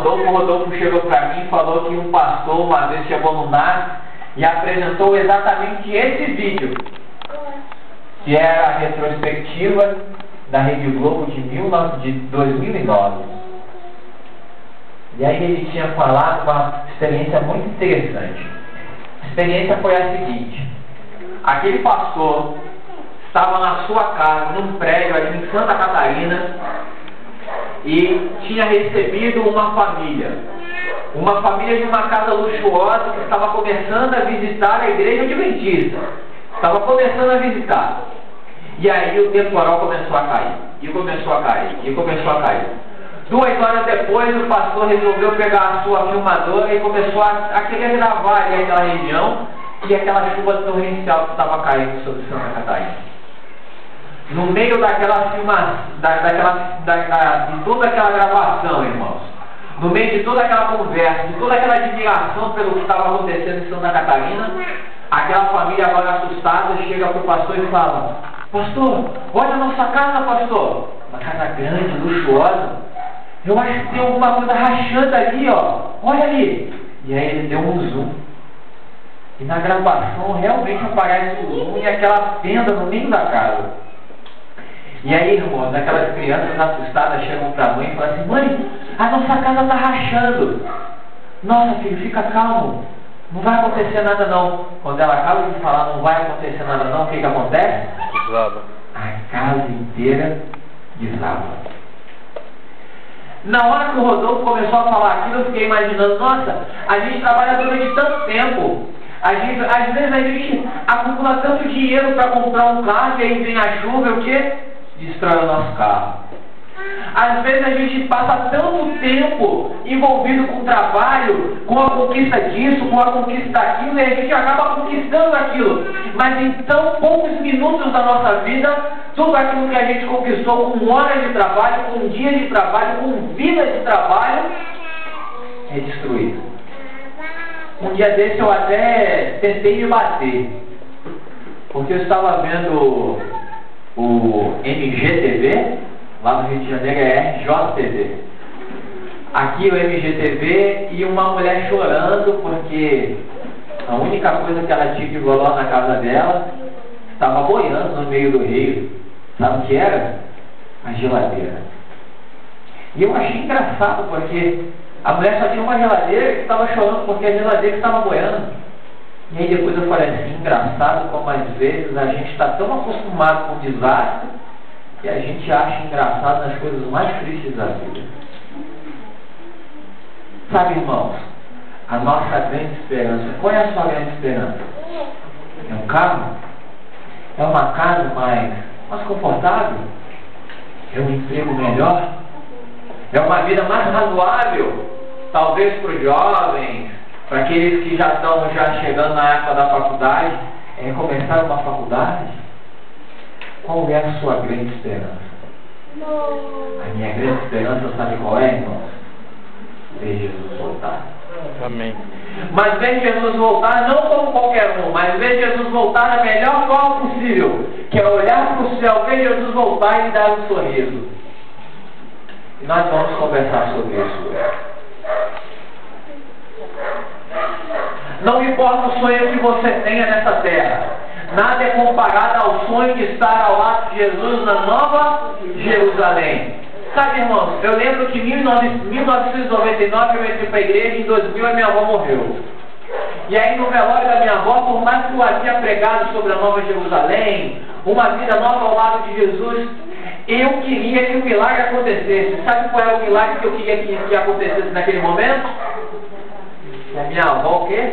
o Rodolfo chegou para mim e falou que um pastor uma vez chegou no NAS e apresentou exatamente esse vídeo, que era a retrospectiva da Rede Globo de 2009. E aí ele tinha falado uma experiência muito interessante. A experiência foi a seguinte: aquele pastor estava na sua casa, num prédio ali em Santa Catarina, e tinha recebido uma família de uma casa luxuosa que estava começando a visitar a igreja adventista. Estava começando a visitar. E aí o temporal começou a cair. E começou a cair. E começou a cair. 2 horas depois, o pastor resolveu pegar a sua filmadora e começou a querer gravar ali aquela região e aquela chuva torrencial que estava caindo sobre Santa Catarina. No meio daquela de toda aquela gravação, irmãos, no meio de toda aquela conversa, de toda aquela admiração pelo que estava acontecendo em Santa Catarina, aquela família agora assustada chega para o pastor e fala: pastor, olha a nossa casa, pastor. Uma casa grande, luxuosa. Eu acho que tem alguma coisa rachando ali, ó. Olha ali. E aí ele deu um zoom. E na gravação realmente aparece o zoom e aquela fenda no meio da casa. E aí, irmãos, aquelas crianças assustadas chegam para a mãe e falam assim: mãe, a nossa casa está rachando. Nossa, filho, fica calmo. Não vai acontecer nada não. Quando ela acaba de falar não vai acontecer nada não, o que acontece? Desaba. A casa inteira desaba. Na hora que o Rodolfo começou a falar aquilo, eu fiquei imaginando: nossa, a gente trabalha durante tanto tempo. Às vezes a gente acumula tanto dinheiro para comprar um carro e aí vem a chuva e o quê? Destrói o nosso carro. Às vezes a gente passa tanto tempo envolvido com o trabalho, com a conquista disso, com a conquista daquilo, e a gente acaba conquistando aquilo. Mas em tão poucos minutos da nossa vida, tudo aquilo que a gente conquistou com horas de trabalho, com dias de trabalho, com vida de trabalho, é destruído. Um dia desse eu até tentei me bater, porque eu estava vendo o MGTV, lá no Rio de Janeiro é RJTV. Aqui o MGTV e uma mulher chorando porque a única coisa que ela tinha de valor na casa dela estava boiando no meio do rio. Sabe o que era? A geladeira. E eu achei engraçado porque a mulher só tinha uma geladeira que estava chorando porque a geladeira estava boiando. E aí depois eu falei assim: engraçado como às vezes a gente está tão acostumado com o desastre que a gente acha engraçado nas coisas mais tristes da vida. Sabe, irmãos, a nossa grande esperança, qual é a sua grande esperança? É um carro? É uma casa mais confortável? É um emprego melhor? É uma vida mais razoável? Talvez para os jovens, para aqueles que já estão chegando na época da faculdade, é começar uma faculdade? Qual é a sua grande esperança? A minha grande esperança, sabe qual é, irmãos? Ver Jesus voltar. Amém. Mas ver Jesus voltar não como qualquer um, mas ver Jesus voltar da melhor forma possível, que é olhar para o céu, ver Jesus voltar e dar um sorriso. E nós vamos conversar sobre isso hoje. Não importa o sonho que você tenha nessa terra, nada é comparado ao sonho de estar ao lado de Jesus na Nova Jerusalém. Sabe, irmãos, eu lembro que em 1999 eu entrei para a igreja e em 2000 a minha avó morreu. E aí no velório da minha avó, por mais que eu havia pregado sobre a Nova Jerusalém, uma vida nova ao lado de Jesus, eu queria que o milagre acontecesse. Sabe qual é o milagre que eu queria que acontecesse naquele momento? Que a minha avó o quê?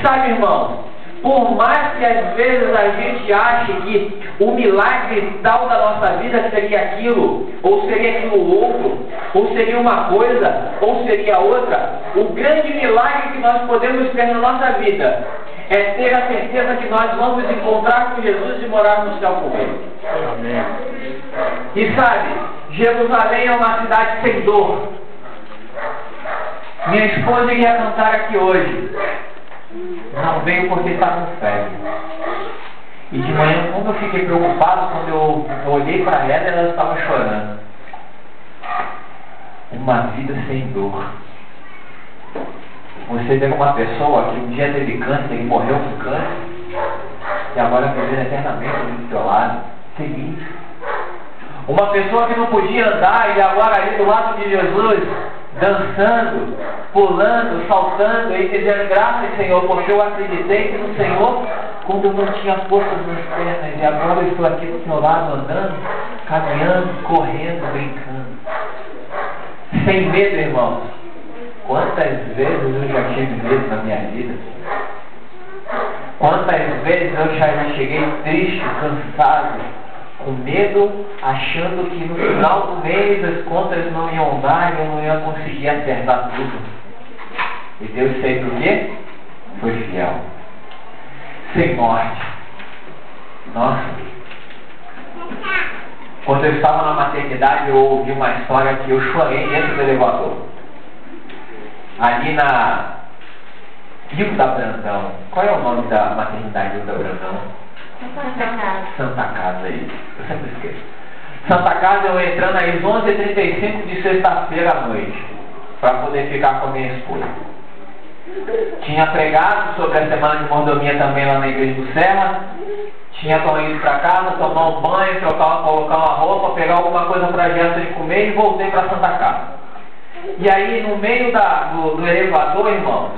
Sabe, irmão, por mais que às vezes a gente ache que o milagre tal da nossa vida seria aquilo, ou seria aquilo outro, ou seria uma coisa, ou seria outra, o grande milagre que nós podemos ter na nossa vida é ter a certeza que nós vamos encontrar com Jesus e morar no céu com Ele. Amém. E sabe, Jerusalém é uma cidade sem dor. Minha esposa ia cantar aqui hoje. Não veio porque está com febre. E de manhã, como eu fiquei preocupado, quando eu olhei para ela estava chorando. Uma vida sem dor. Você vê uma pessoa que um dia teve câncer e morreu com câncer, e agora vivendo eternamente do seu lado, feliz. Uma pessoa que não podia andar e agora ali do lado de Jesus, dançando, pulando, saltando e dizendo: graças, Senhor, porque eu acreditei que no Senhor quando eu não tinha forças nas pernas, e agora eu estou aqui do seu lado andando, caminhando, correndo, brincando. Sem medo, irmãos. Quantas vezes eu já tive medo na minha vida? Quantas vezes eu já cheguei triste, cansado, com medo, achando que no final do mês as contas não iam dar e eu não ia conseguir acertar tudo. E Deus fez o quê? Foi fiel. Sem morte. Nossa. Quando eu estava na maternidade, eu ouvi uma história que eu chorei dentro do elevador. Ali na Hilda Brandão. Qual é o nome da maternidade Hilda Brandão? Santa Casa, aí. Eu sempre esqueço. Santa Casa, eu entrando às 11h35 de sexta-feira à noite, para poder ficar com a minha esposa. Tinha pregado sobre a semana de mordomia também lá na igreja do Serra. Tinha ido para casa, tomar um banho, colocar uma roupa, pegar alguma coisa para Jéssica de comer e voltei para Santa Casa. E aí, no meio do elevador, irmãos,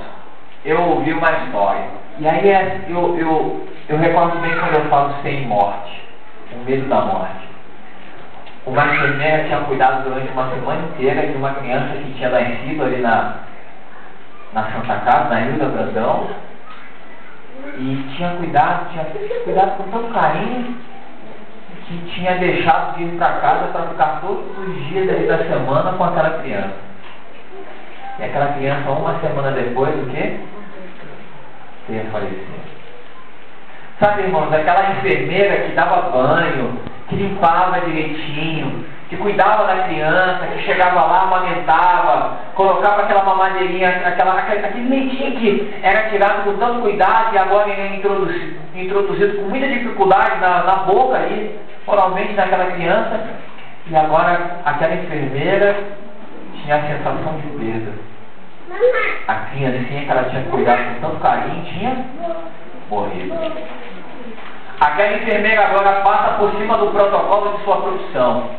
eu ouvi uma história. E aí, eu recordo bem quando eu falo sem morte, o medo da morte. Uma enfermeira tinha cuidado durante uma semana inteira de uma criança que tinha nascido ali na Santa Casa, na Hilda Brandão. E tinha cuidado com tanto carinho, que tinha deixado de ir para casa para ficar todos os dias ali da semana com aquela criança. E aquela criança, uma semana depois, o quê? Ia falecer. Sabe, irmãos, aquela enfermeira que dava banho, que limpava direitinho, que cuidava da criança, que chegava lá, amamentava, colocava aquela mamadeirinha, aquele leitinho que era tirado com tanto cuidado e agora é introduzido com muita dificuldade na boca ali, oralmente daquela criança, e agora aquela enfermeira tinha a sensação de perda. A criancinha que ela tinha cuidado com tanto carinho tinha morrido. Aquela enfermeira agora passa por cima do protocolo de sua profissão.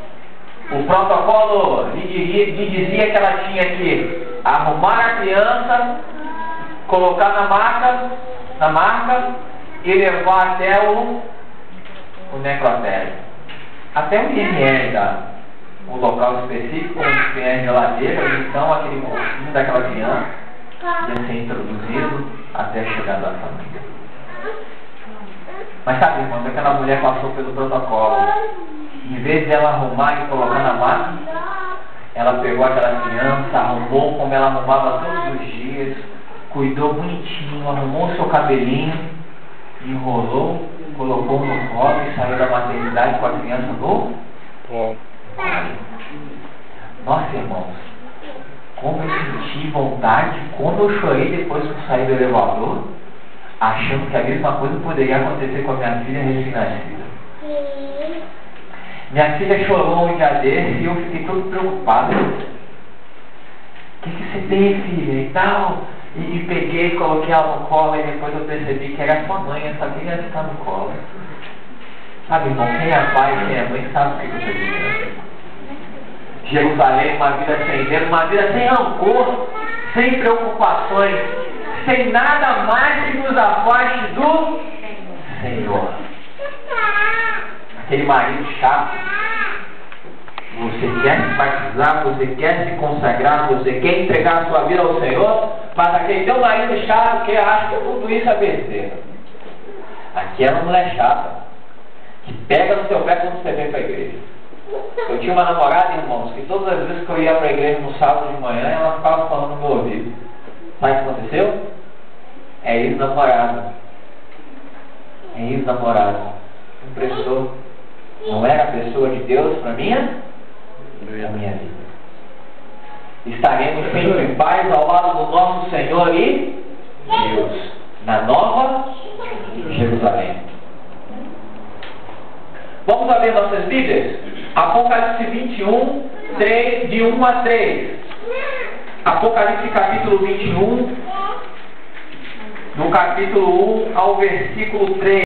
O protocolo lhe dizia que ela tinha que arrumar a criança, colocar na maca e levar até o necrotério. Até o IML um local específico onde tem a geladeira, e então aquele corpinho daquela criança ia ser introduzido até a chegada da família. Mas sabe, irmãos, aquela mulher passou pelo protocolo. Em vez de ela arrumar e colocar na máquina, ela pegou aquela criança, arrumou como ela arrumava todos os dias, cuidou bonitinho, arrumou o seu cabelinho, enrolou, colocou no colo e saiu da maternidade com a criança no colo. Nossa, irmãos, como eu senti vontade, como eu chorei depois que eu saí do elevador, achando que a mesma coisa poderia acontecer com a minha filha recém-nascida. Minha filha chorou um dia desse e eu fiquei todo preocupado. O que você tem, filha? E tal. E peguei, coloquei ela no colo e depois eu percebi que era sua mãe, eu só queria ficar no colo. Sabe, irmão, quem é pai, quem é mãe, sabe o que eu estou dizendo. Jerusalém, uma vida sem medo, uma vida sem rancor, sem preocupações, sem nada mais que nos afaste do Senhor. Aquele marido chato. Você quer se batizar, você quer se consagrar, você quer entregar a sua vida ao Senhor, mas aquele teu marido chato que acha que tudo isso é besteira. Aqui é uma mulher chata, que pega no seu pé quando você vem para a igreja. Eu tinha uma namorada, irmãos, que todas as vezes que eu ia para a igreja no sábado de manhã, ela ficava falando no meu ouvido. Sabe o que aconteceu? É ex-namorada. É ex-namorada. Impressou. Não era a pessoa de Deus para minha vida. Estaremos sempre em paz ao lado do nosso Senhor e Deus, na Nova Jerusalém. Vamos abrir nossas Bíblias? Apocalipse 21, de 1 a 3. Apocalipse capítulo 21, do capítulo 1 ao versículo 3.